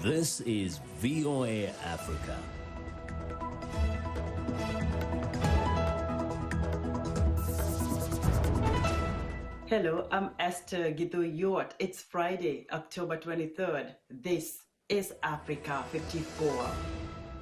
This is VOA Africa. Hello, I'm Esther Githui-Ewart. It's Friday, October 23rd. This is Africa 54.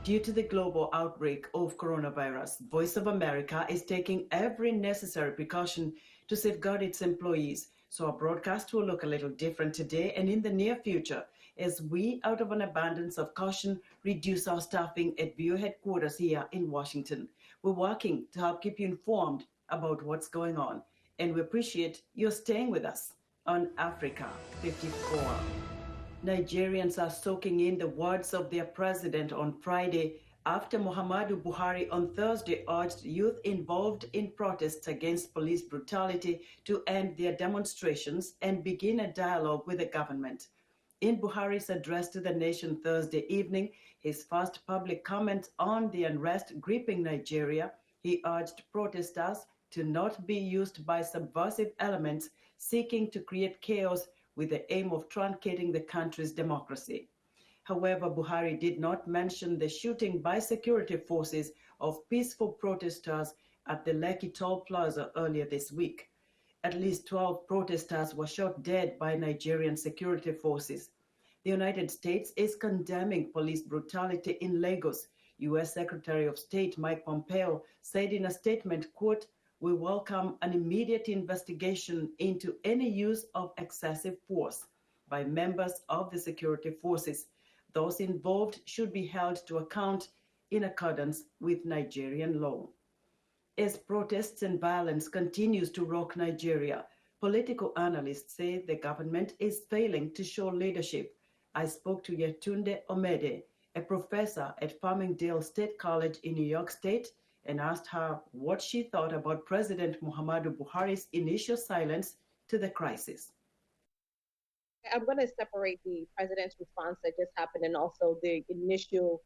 Due to the global outbreak of coronavirus, Voice of America is taking every necessary precaution to safeguard its employees. So our broadcast will look a little different today and in the near future as we, out of an abundance of caution, reduce our staffing at VOA headquarters here in Washington. We're working to help keep you informed about what's going on. And we appreciate your staying with us on Africa 54. Nigerians are soaking in the words of their president on Friday after Muhammadu Buhari on Thursday urged youth involved in protests against police brutality to end their demonstrations and begin a dialogue with the government. In Buhari's address to the nation Thursday evening, his first public comment on the unrest gripping Nigeria, he urged protesters to not be used by subversive elements seeking to create chaos with the aim of truncating the country's democracy. However, Buhari did not mention the shooting by security forces of peaceful protesters at the Lekki Toll Plaza earlier this week. At least 12 protesters were shot dead by Nigerian security forces. The United States is condemning police brutality in Lagos. U.S. Secretary of State Mike Pompeo said in a statement, quote, "We welcome an immediate investigation into any use of excessive force by members of the security forces. Those involved should be held to account in accordance with Nigerian law." As protests and violence continues to rock Nigeria, political analysts say the government is failing to show leadership. I spoke to Yetunde Omede, a professor at Farmingdale State College in New York State, and asked her what she thought about President Muhammadu Buhari's initial silence to the crisis. I'm going to separate the president's response that just happened and also the initial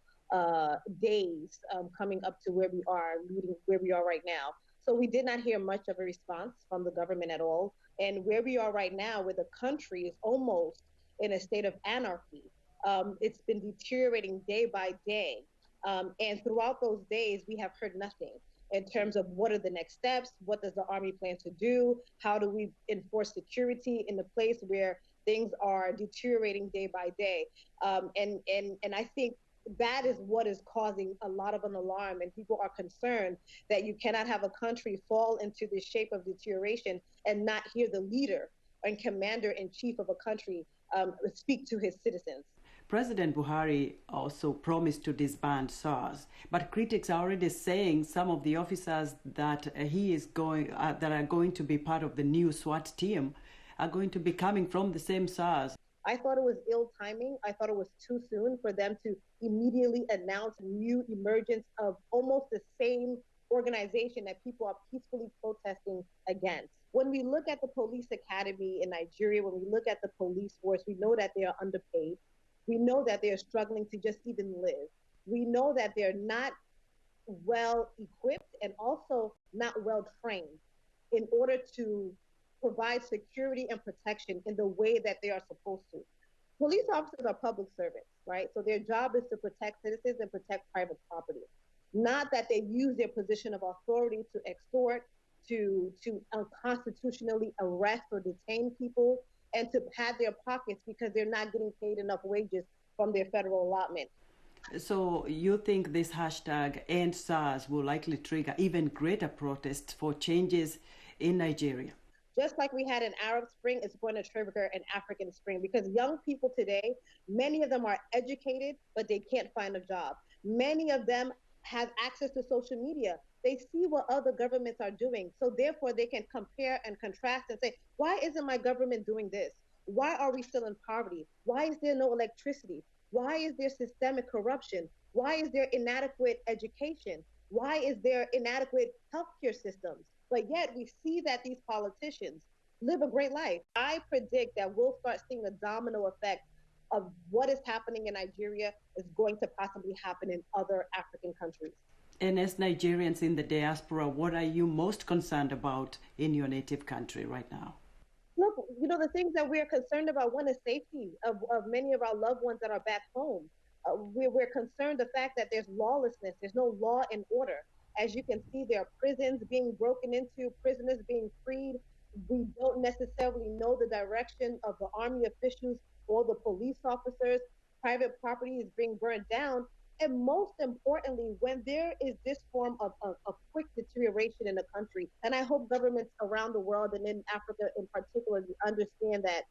days coming up to where we are right now. So we did not hear much of a response from the government at all. And where we are right now, where the country is almost in a state of anarchy, it's been deteriorating day by day. And throughout those days, we have heard nothing in terms of what are the next steps, what does the Army plan to do, how do we enforce security in the place where things are deteriorating day by day. And I think that is what is causing a lot of an alarm, and people are concerned that you cannot have a country fall into this shape of deterioration and not hear the leader and commander-in-chief of a country speak to his citizens. President Buhari also promised to disband SARS, but critics are already saying some of the officers that that are going to be part of the new SWAT team are going to be coming from the same SARS. I thought it was ill timing. I thought it was too soon for them to immediately announce a new emergence of almost the same organization that people are peacefully protesting against. When we look at the police academy in Nigeria, when we look at the police force, we know that they are underpaid. We know that they're struggling to just even live. We know that they're not well equipped and also not well trained in order to provide security and protection in the way that they are supposed to. Police officers are public servants, right? So their job is to protect citizens and protect private property. Not that they use their position of authority to extort, to unconstitutionally arrest or detain people, and to pad their pockets because they're not getting paid enough wages from their federal allotment. So you think this hashtag End SARS will likely trigger even greater protests for changes in Nigeria? Just like we had an Arab Spring, it's going to trigger an African Spring because young people today, many of them are educated, but they can't find a job. Many of them have access to social media. They see what other governments are doing. So therefore, they can compare and contrast and say, why isn't my government doing this? Why are we still in poverty? Why is there no electricity? Why is there systemic corruption? Why is there inadequate education? Why is there inadequate healthcare systems? But yet we see that these politicians live a great life. I predict that we'll start seeing the domino effect of what is happening in Nigeria is going to possibly happen in other African countries. And as Nigerians in the diaspora, what are you most concerned about in your native country right now? Look, the things that we're concerned about, one is safety of many of our loved ones that are back home. We're concerned the fact that there's lawlessness, there's no law and order. As you can see, there are prisons being broken into, prisoners being freed. We don't necessarily know the direction of the army officials or the police officers. Private property is being burned down. And most importantly, when there is this form of quick deterioration in the country, and I hope governments around the world and in Africa in particular understand that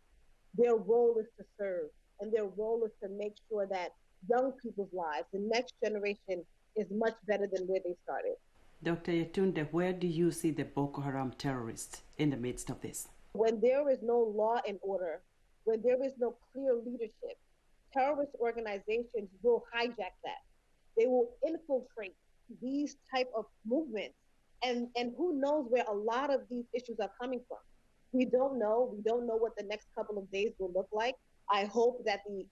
their role is to serve and their role is to make sure that young people's lives, the next generation, is much better than where they started. Dr. Yetunde, where do you see the Boko Haram terrorists in the midst of this? When there is no law and order, when there is no clear leadership, terrorist organizations will hijack that. They will infiltrate these type of movements. And who knows where a lot of these issues are coming from. We don't know. We don't know what the next couple of days will look like. I hope that the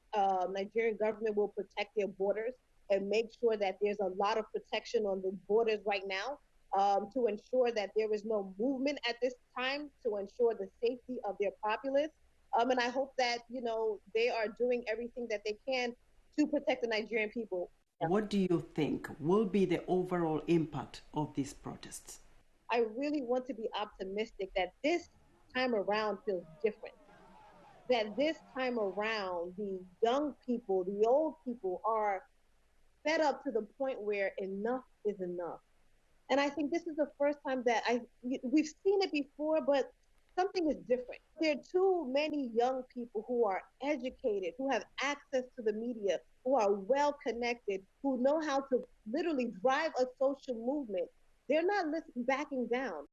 Nigerian government will protect their borders and make sure that there's a lot of protection on the borders right now to ensure that there is no movement at this time, to ensure the safety of their populace. And I hope that, they are doing everything that they can to protect the Nigerian people. What do you think will be the overall impact of these protests? I really want to be optimistic that this time around feels different. That this time around, the young people, the old people are fed up to the point where enough is enough. And I think this is the first time that we've seen it before, but something is different. There are too many young people who are educated, who have access to the media, who are well connected, who know how to literally drive a social movement. They're not backing down.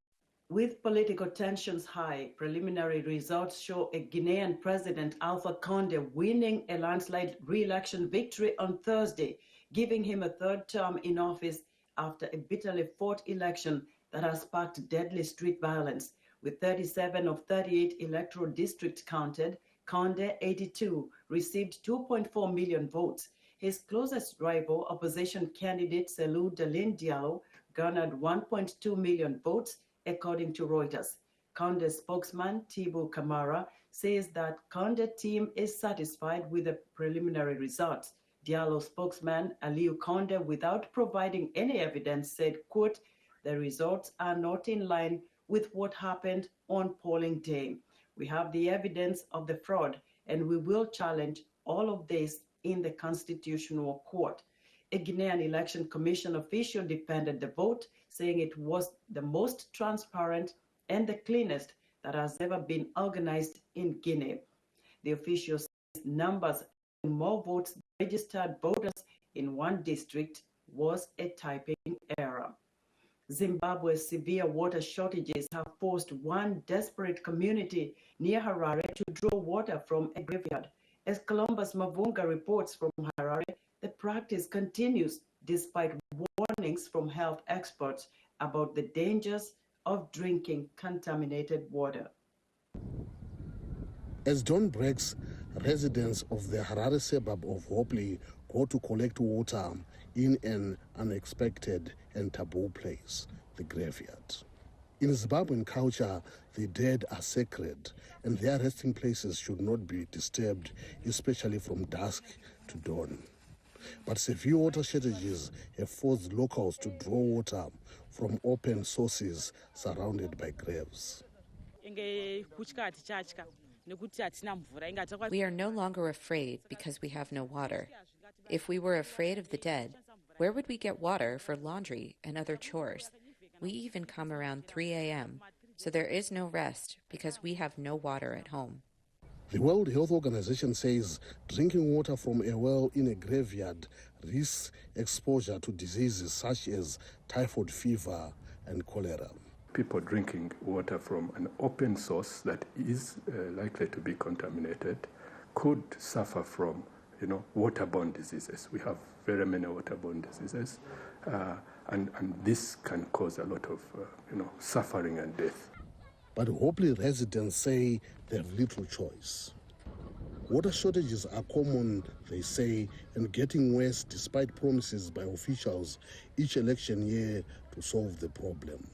With political tensions high, preliminary results show a Guinean President Alpha Condé winning a landslide re-election victory on Thursday, giving him a third term in office after a bitterly fought election that has sparked deadly street violence. With 37 of 38 electoral districts counted, Condé, 82, received 2.4 million votes. His closest rival, opposition candidate Selou Dalin Diallo, garnered 1.2 million votes, according to Reuters. Condé's spokesman, Thibaut Camara, says that Condé team is satisfied with the preliminary results. Diallo spokesman Aliou Condé, without providing any evidence, said, quote, "The results are not in line with what happened on polling day. We have the evidence of the fraud, and we will challenge all of this in the Constitutional Court." A Guinean Election Commission official defended the vote, saying it was the most transparent and the cleanest that has ever been organized in Guinea. The official says numbers more votes than registered voters in one district was a typing error. Zimbabwe's severe water shortages have forced one desperate community near Harare to draw water from a graveyard. As Columbus Mavunga reports from Harare, the practice continues despite warnings from health experts about the dangers of drinking contaminated water. As dawn breaks, residents of the Harare suburb of Hopley go to collect water in an unexpected and taboo place, the graveyard. In Zimbabwean culture, the dead are sacred and their resting places should not be disturbed, especially from dusk to dawn. But severe water shortages have forced locals to draw water from open sources surrounded by graves. We are no longer afraid because we have no water. If we were afraid of the dead, where would we get water for laundry and other chores? We even come around 3 a.m., so there is no rest because we have no water at home. The World Health Organization says drinking water from a well in a graveyard risks exposure to diseases such as typhoid fever and cholera. People drinking water from an open source that is likely to be contaminated could suffer from, waterborne diseases. We have very many waterborne diseases, and this can cause a lot of, suffering and death. But Hopley residents say they have little choice. Water shortages are common, they say, and getting worse despite promises by officials each election year to solve the problem.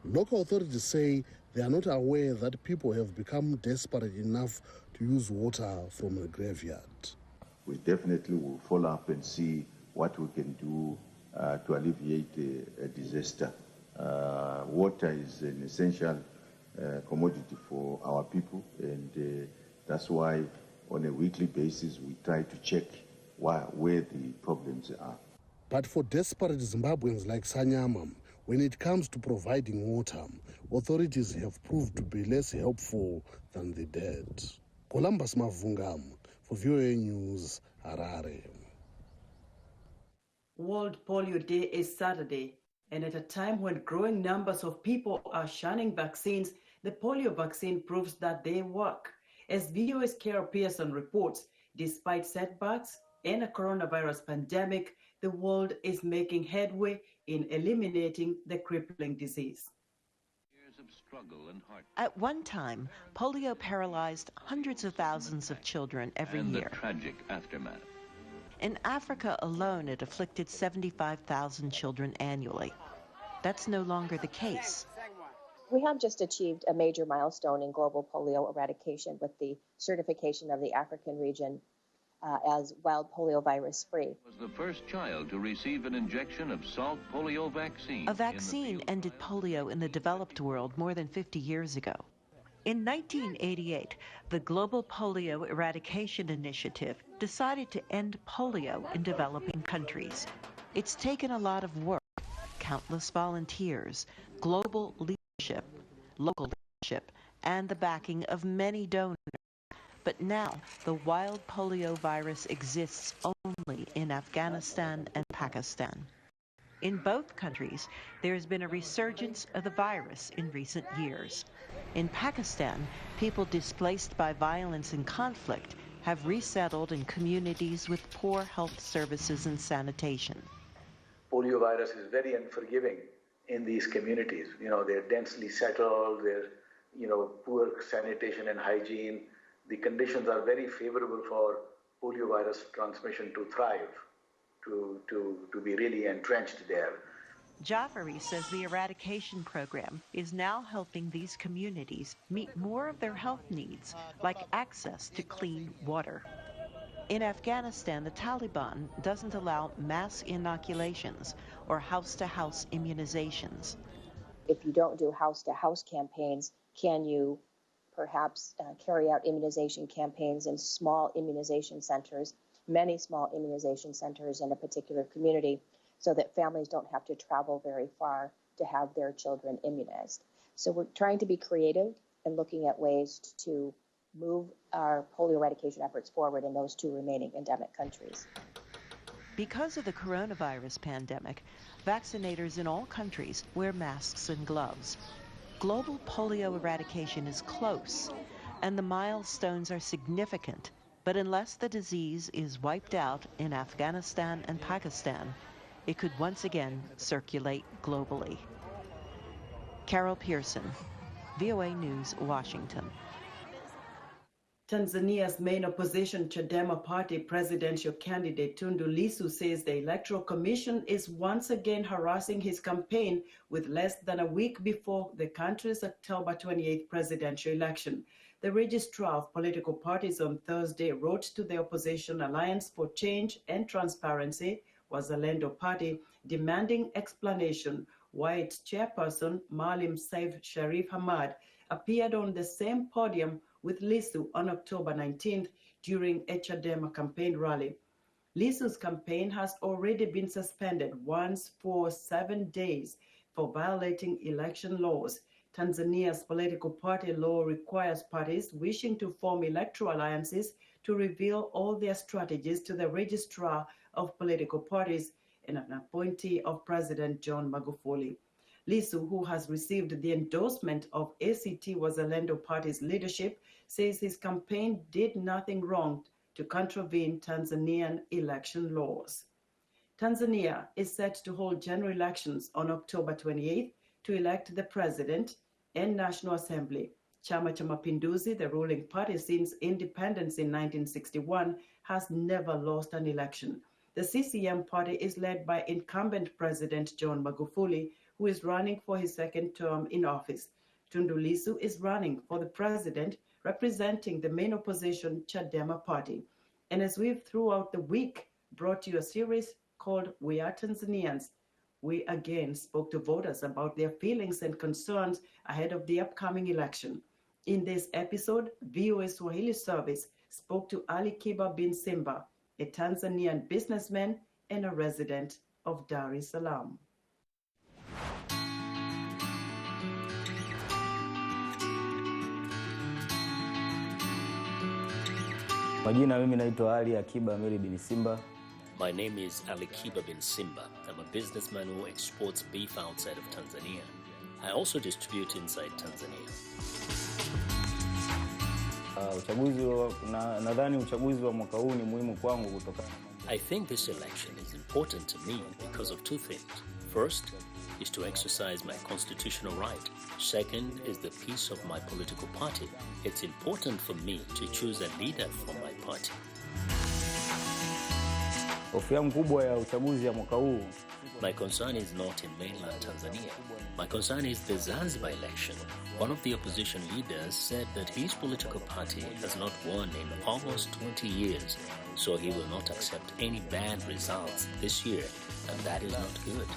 Local authorities say they are not aware that people have become desperate enough to use water from the graveyard. We definitely will follow up and see what we can do to alleviate a disaster. Water is an essential commodity for our people, and that's why on a weekly basis we try to check where the problems are. But for desperate Zimbabweans like Sanyama, when it comes to providing water, authorities have proved to be less helpful than the dead. Columbus Mavunga for VOA News, Harare. World Polio Day is Saturday, and at a time when growing numbers of people are shunning vaccines, the polio vaccine proves that they work. As VOA's Carol Pearson reports, despite setbacks and a coronavirus pandemic, the world is making headway in eliminating the crippling disease. At one time, polio paralyzed hundreds of thousands of children every year. The tragic aftermath. In Africa alone, it afflicted 75,000 children annually. That's no longer the case. We have just achieved a major milestone in global polio eradication with the certification of the African region as wild polio virus free. Was the first child to receive an injection of salt polio vaccine. A vaccine ended polio in the developed world more than 50 years ago. In 1988, the Global Polio Eradication Initiative decided to end polio in developing countries. It's taken a lot of work, countless volunteers, global leadership, local leadership, and the backing of many donors. But now, the wild polio virus exists only in Afghanistan and Pakistan. In both countries, there has been a resurgence of the virus in recent years. In Pakistan, people displaced by violence and conflict have resettled in communities with poor health services and sanitation. Polio virus is very unforgiving in these communities. You know, they're densely settled, they're, poor sanitation and hygiene. The conditions are very favorable for polio virus transmission to thrive, to be really entrenched there. Jafari says the eradication program is now helping these communities meet more of their health needs, like access to clean water. In Afghanistan, the Taliban doesn't allow mass inoculations or house-to-house immunizations. If you don't do house-to-house campaigns, can you perhaps carry out immunization campaigns in small immunization centers, many small immunization centers in a particular community, so that families don't have to travel very far to have their children immunized. So we're trying to be creative and looking at ways to move our polio eradication efforts forward in those two remaining endemic countries. Because of the coronavirus pandemic, vaccinators in all countries wear masks and gloves. Global polio eradication is close, and the milestones are significant. But unless the disease is wiped out in Afghanistan and Pakistan, it could once again circulate globally. Carol Pearson, VOA News, Washington. Tanzania's main opposition Chadema party presidential candidate Tundu Lissu says the Electoral Commission is once again harassing his campaign with less than a week before the country's October 28th presidential election. The registrar of political parties on Thursday wrote to the opposition Alliance for Change and Transparency, Wazalendo Party, demanding explanation why its chairperson, Maalim Seif Sharif Hamad, appeared on the same podium with Lissu on October 19th during a Chadema campaign rally. Lissu's campaign has already been suspended once for 7 days for violating election laws. Tanzania's political party law requires parties wishing to form electoral alliances to reveal all their strategies to the registrar of political parties and an appointee of President John Magufuli. Lissu, who has received the endorsement of ACT Wazalendo Party's leadership, says his campaign did nothing wrong to contravene Tanzanian election laws. Tanzania is set to hold general elections on October 28th to elect the president and National Assembly. Chama cha Mapinduzi, the ruling party since independence in 1961, has never lost an election. The CCM party is led by incumbent President John Magufuli, who is running for his second term in office. Tundu Lissu is running for the president, representing the main opposition Chadema party. And as we've throughout the week brought you a series called We Are Tanzanians, we again spoke to voters about their feelings and concerns ahead of the upcoming election. In this episode, VOA Swahili Service spoke to Ali Kiba bin Simba, a Tanzanian businessman and a resident of Dar es Salaam. Majina mimi naitwa Ali Akiba Amiri bin Simba. My name is Ali Kiba bin Simba. I'm a businessman who exports beef outside of Tanzania. I also distribute inside Tanzania. Nadhani uchaguzi wa mwaka huu ni muhimu kwangu kutokana. I think this election is important to me because of two things. First is to exercise my constitutional right. Second is the peace of my political party. It's important for me to choose a leader from my party. Hofu yangu kubwa ya uchaguzi ya mwaka huu. My concern is not in mainland Tanzania. My concern is the Zanzibar election. One of the opposition leaders said that his political party has not won in almost 20 years, so he will not accept any bad results this year, and that is not good.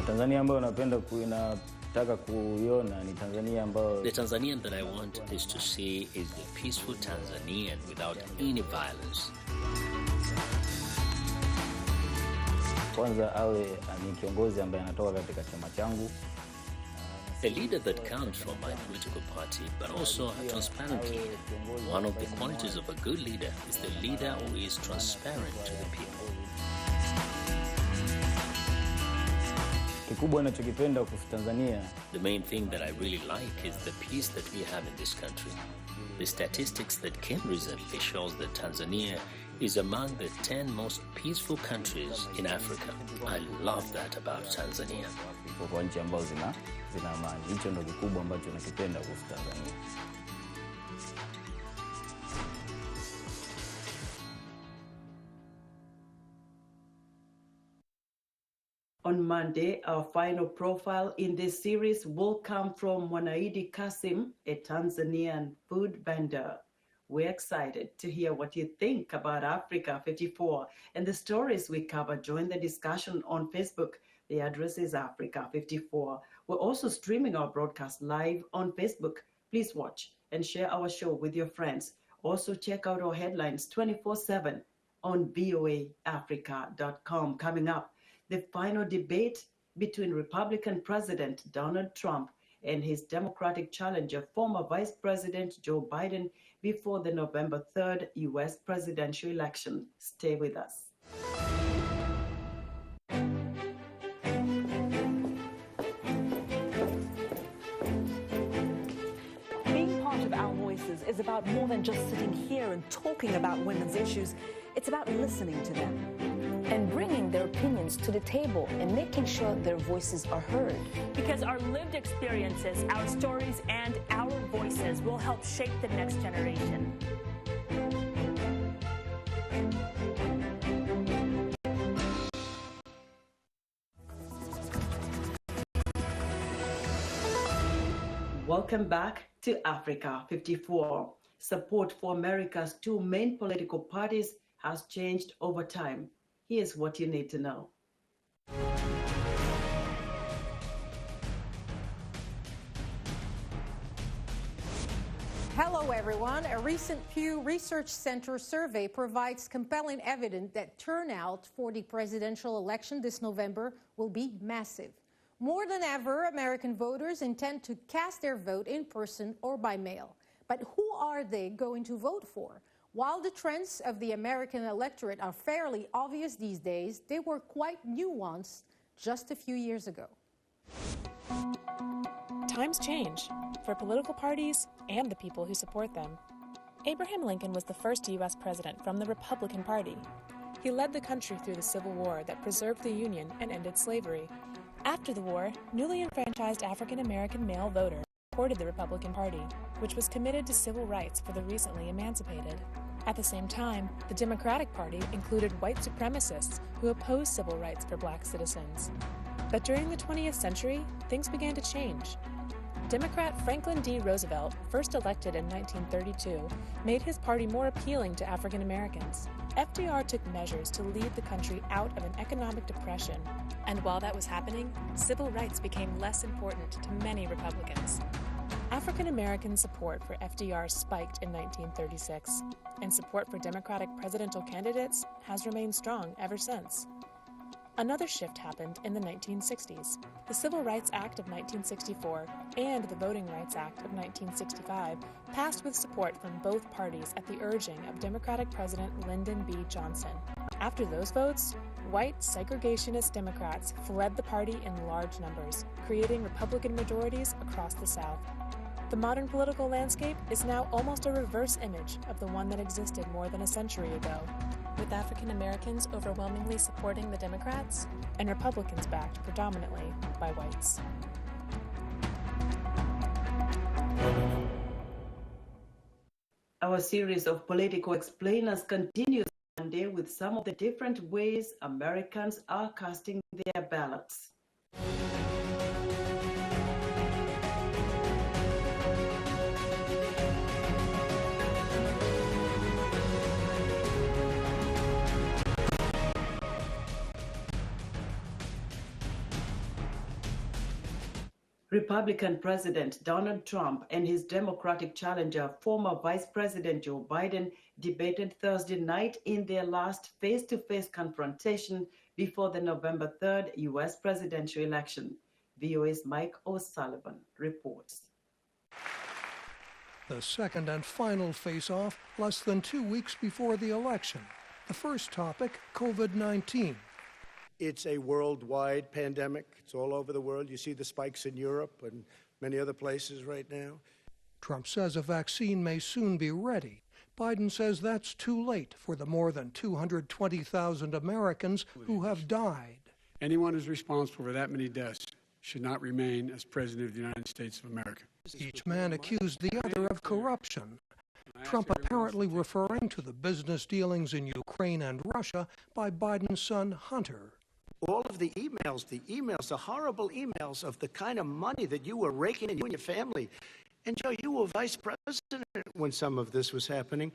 Tanzania ambayo nataka kuiona ni Tanzania ambayo. The Tanzanian that I want is to see is the peaceful Tanzanian without any violence. Kwanza awe ni kiongozi ambaye anatoka katika chama changu. A leader that comes from my political party, but also a transparent leader. One of the qualities of a good leader is the leader who is transparent to the people. Kikubwa ninachokipenda kuhusu Tanzania. The main thing that I really like is the peace that we have in this country. The statistics that came recently shows that Tanzania is among the 10 most peaceful countries in Africa. I love that about Tanzania. Kwa nchi ambazo zina amani. Hicho ndio kikubwa ambacho nakipenda kuhusu Tanzania. On Monday, our final profile in this series will come from Mwanaidi Kasim, a Tanzanian food vendor. We're excited to hear what you think about Africa 54 and the stories we cover. Join the discussion on Facebook. The address is Africa 54. We're also streaming our broadcast live on Facebook. Please watch and share our show with your friends. Also check out our headlines 24/7 on voaafrica.com. Coming up, the final debate between Republican President Donald Trump and his Democratic challenger, former Vice President Joe Biden, before the November 3rd U.S. presidential election. Stay with us. Being part of Our Voices is about more than just sitting here and talking about women's issues. It's about listening to them and bringing their opinions to the table and making sure their voices are heard. Because our lived experiences, our stories, and our voices will help shape the next generation. Welcome back to Africa 54. Support for America's two main political parties has changed over time. Here's what you need to know. Hello, everyone. A recent Pew Research Center survey provides compelling evidence that turnout for the presidential election this November will be massive. More than ever, American voters intend to cast their vote in person or by mail. But who are they going to vote for? While the trends of the American electorate are fairly obvious these days, they were quite nuanced just a few years ago. Times change for political parties and the people who support them. Abraham Lincoln was the first U.S. president from the Republican Party. He led the country through the Civil War that preserved the Union and ended slavery. After the war, newly enfranchised African-American male voters supported the Republican Party, which was committed to civil rights for the recently emancipated. At the same time, the Democratic Party included white supremacists who opposed civil rights for black citizens. But during the 20th century, things began to change. Democrat Franklin D. Roosevelt, first elected in 1932, made his party more appealing to African Americans. FDR took measures to lead the country out of an economic depression. And while that was happening, civil rights became less important to many Republicans. African American support for FDR spiked in 1936, and support for Democratic presidential candidates has remained strong ever since. Another shift happened in the 1960s. The Civil Rights Act of 1964 and the Voting Rights Act of 1965 passed with support from both parties at the urging of Democratic President Lyndon B. Johnson. After those votes, white segregationist Democrats fled the party in large numbers, creating Republican majorities across the South. The modern political landscape is now almost a reverse image of the one that existed more than a century ago, with African Americans overwhelmingly supporting the Democrats and Republicans backed predominantly by whites. Our series of political explainers continues Monday with some of the different ways Americans are casting their ballots. Republican President Donald Trump and his Democratic challenger, former Vice President Joe Biden, debated Thursday night in their last face-to-face confrontation before the November 3rd U.S. presidential election. VOA's Mike O'Sullivan reports. The second and final face-off less than 2 weeks before the election. The first topic, COVID-19. It's a worldwide pandemic. It's all over the world. You see the spikes in Europe and many other places right now. Trump says a vaccine may soon be ready. Biden says that's too late for the more than 220,000 Americans who have died. Anyone who's responsible for that many deaths should not remain as President of the United States of America. Each man accused the other of corruption. Trump apparently referring to the business dealings in Ukraine and Russia by Biden's son Hunter. All of the emails, the horrible emails of the kind of money that you were raking in, you and your family. And Joe, you were vice president when some of this was happening.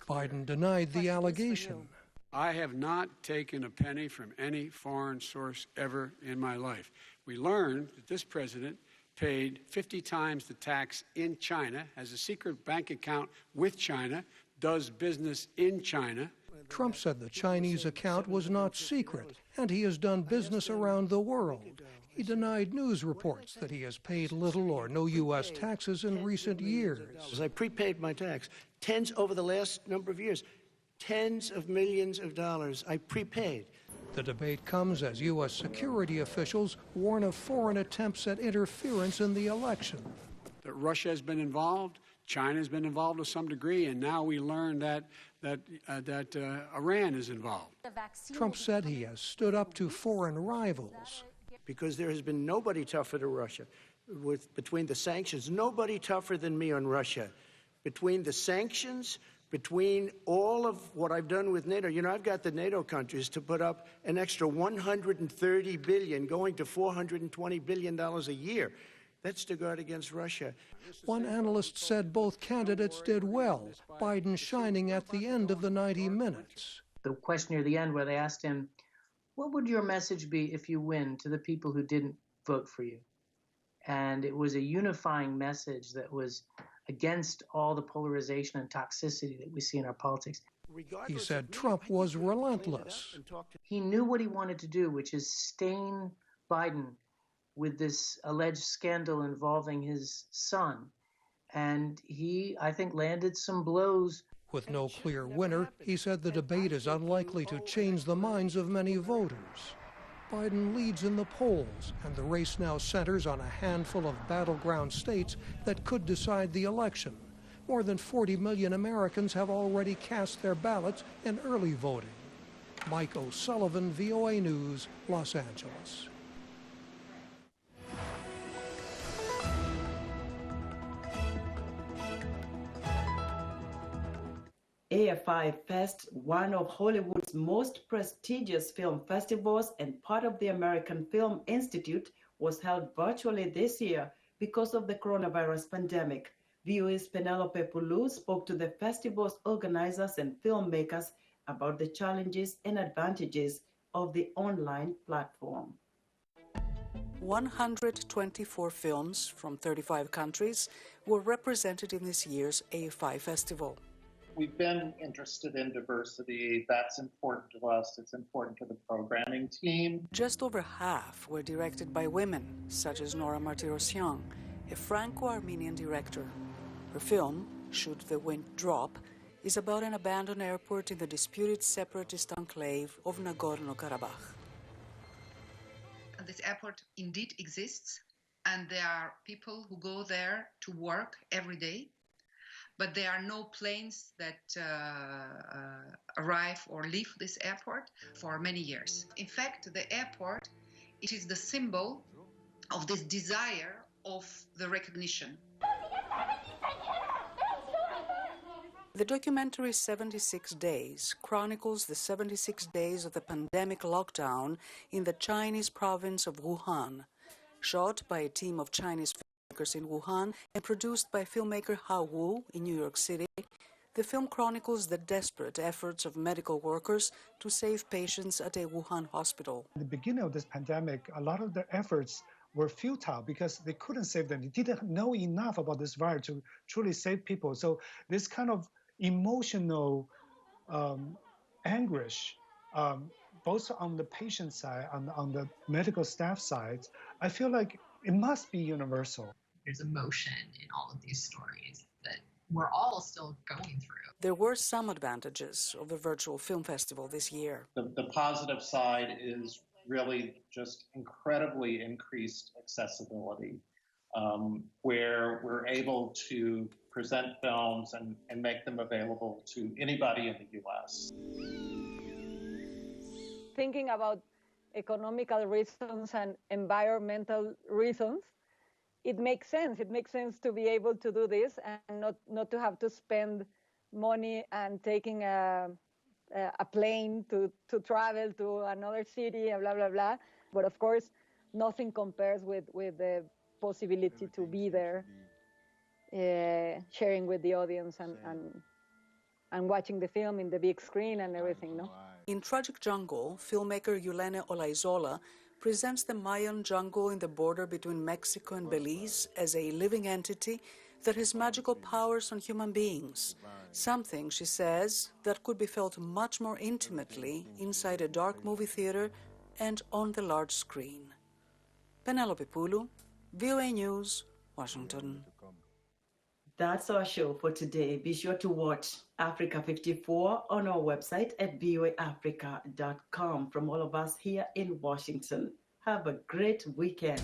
Biden denied the allegation. I have not taken a penny from any foreign source ever in my life. We learned that this president paid 50 times the tax in China, has a secret bank account with China, does business in China. Trump said the Chinese account was not secret, and he has done business around the world. He denied news reports that he has paid little or no U.S. taxes in recent years. I prepaid my tax. Over the last number of years, tens of millions of dollars I prepaid. The debate comes as U.S. security officials warn of foreign attempts at interference in the election. That Russia has been involved, China has been involved to some degree, and now we learn that Iran is involved. Trump said he has stood up to foreign rivals. Because there has been nobody tougher to Russia. Between the sanctions, nobody tougher than me on Russia. Between the sanctions, between all of what I've done with NATO, I've got the NATO countries to put up an extra $130 billion, going to $420 billion a year. That's to guard against Russia. One analyst said both candidates did well, Biden shining at the end of the 90 minutes. The question near the end where they asked him, what would your message be if you win to the people who didn't vote for you? And it was a unifying message that was against all the polarization and toxicity that we see in our politics. He said Trump was relentless. He knew what he wanted to do, which is stain Biden with this alleged scandal involving his son. And he, I think, landed some blows. With no clear winner, he said the debate is unlikely to change the minds of many voters. Biden leads in the polls, and the race now centers on a handful of battleground states that could decide the election. More than 40 million Americans have already cast their ballots in early voting. Mike O'Sullivan, VOA News, Los Angeles. AFI Fest, one of Hollywood's most prestigious film festivals and part of the American Film Institute, was held virtually this year because of the coronavirus pandemic. VOA's Penelope Pulu spoke to the festival's organizers and filmmakers about the challenges and advantages of the online platform. 124 films from 35 countries were represented in this year's AFI Festival. We've been interested in diversity. That's important to us. It's important to the programming team. Just over half were directed by women, such as Nora Martirosyan, a Franco-Armenian director. Her film, Should the Wind Drop, is about an abandoned airport in the disputed separatist enclave of Nagorno-Karabakh. This airport indeed exists, and there are people who go there to work every day, but there are no planes that arrive or leave this airport for many years. In fact, the airport, it is the symbol of this desire of the recognition. The documentary 76 Days chronicles the 76 days of the pandemic lockdown in the Chinese province of Wuhan. Shot by a team of Chinese filmmakers in Wuhan and produced by filmmaker Hao Wu in New York City, the film chronicles the desperate efforts of medical workers to save patients at a Wuhan hospital. At the beginning of this pandemic, a lot of their efforts were futile because they couldn't save them. They didn't know enough about this virus to truly save people. So this kind of emotional anguish, both on the patient side and on the medical staff side, I feel like it must be universal. There's emotion in all of these stories that we're all still going through. There were some advantages of the virtual film festival this year. The positive side is really just incredibly increased accessibility, where we're able to present films and make them available to anybody in the U.S. Thinking about economical reasons and environmental reasons, it makes sense. It makes sense to be able to do this and not to have to spend money and taking a plane to travel to another city and blah, blah, blah. But of course, nothing compares with the possibility to be there, sharing with the audience and watching the film in the big screen and everything, no? In Tragic Jungle, filmmaker Yulene Olaizola presents the Mayan jungle in the border between Mexico and Belize as a living entity that has magical powers on human beings, something, she says, that could be felt much more intimately inside a dark movie theater and on the large screen. Penelope Pulu, VOA News, Washington. That's our show for today. Be sure to watch Africa 54 on our website at voaafrica.com. From all of us here in Washington, have a great weekend.